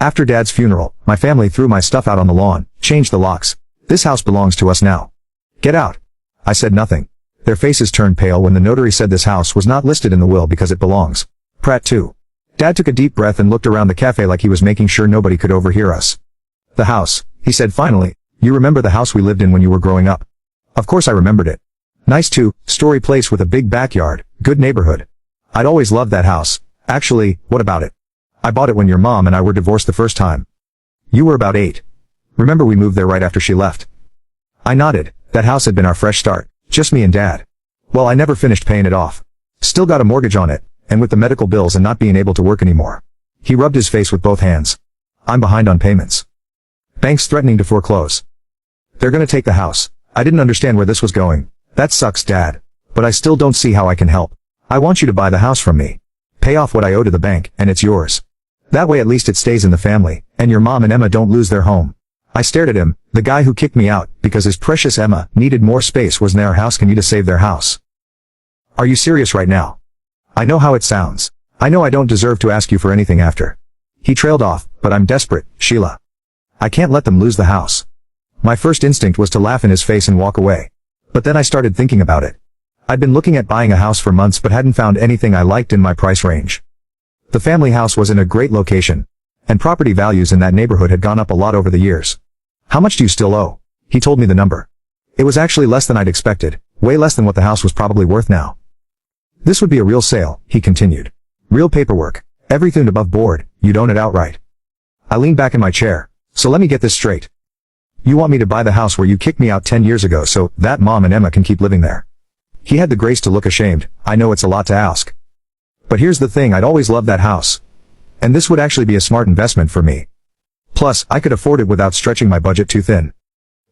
After Dad's funeral, my family threw my stuff out on the lawn, changed the locks. This house belongs to us now. Get out. I said nothing. Their faces turned pale when the notary said this house was not listed in the will because it belongs. Prat too. Dad took a deep breath and looked around the cafe like he was making sure nobody could overhear us. The house, he said finally. You remember the house we lived in when you were growing up? Of course I remembered it. Nice two-story place with a big backyard, good neighborhood. I'd always loved that house. Actually, what about it? I bought it when your mom and I were divorced the first time. You were about 8. Remember we moved there right after she left? I nodded. That house had been our fresh start, just me and Dad. Well, I never finished paying it off. Still got a mortgage on it, and with the medical bills and not being able to work anymore. He rubbed his face with both hands. I'm behind on payments. Banks threatening to foreclose. They're gonna take the house. I didn't understand where this was going. That sucks, Dad. But I still don't see how I can help. I want you to buy the house from me. Pay off what I owe to the bank, and it's yours. That way at least it stays in the family, and your mom and Emma don't lose their home. I stared at him. The guy who kicked me out, because his precious Emma needed more space, was now asking you to save their house. Are you serious right now? I know how it sounds. I know I don't deserve to ask you for anything after. He trailed off, but I'm desperate, Sheila. I can't let them lose the house. My first instinct was to laugh in his face and walk away. But then I started thinking about it. I'd been looking at buying a house for months but hadn't found anything I liked in my price range. The family house was in a great location, and property values in that neighborhood had gone up a lot over the years. How much do you still owe? He told me the number. It was actually less than I'd expected, way less than what the house was probably worth now. This would be a real sale, he continued. Real paperwork, everything above board, you'd own it outright. I leaned back in my chair. So let me get this straight. You want me to buy the house where you kicked me out 10 years ago so that mom and Emma can keep living there? He had the grace to look ashamed. I know it's a lot to ask. But here's the thing, I'd always loved that house. And this would actually be a smart investment for me. Plus, I could afford it without stretching my budget too thin.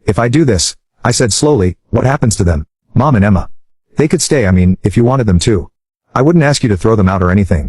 If I do this, I said slowly, what happens to them? Mom and Emma. They could stay, if you wanted them to. I wouldn't ask you to throw them out or anything.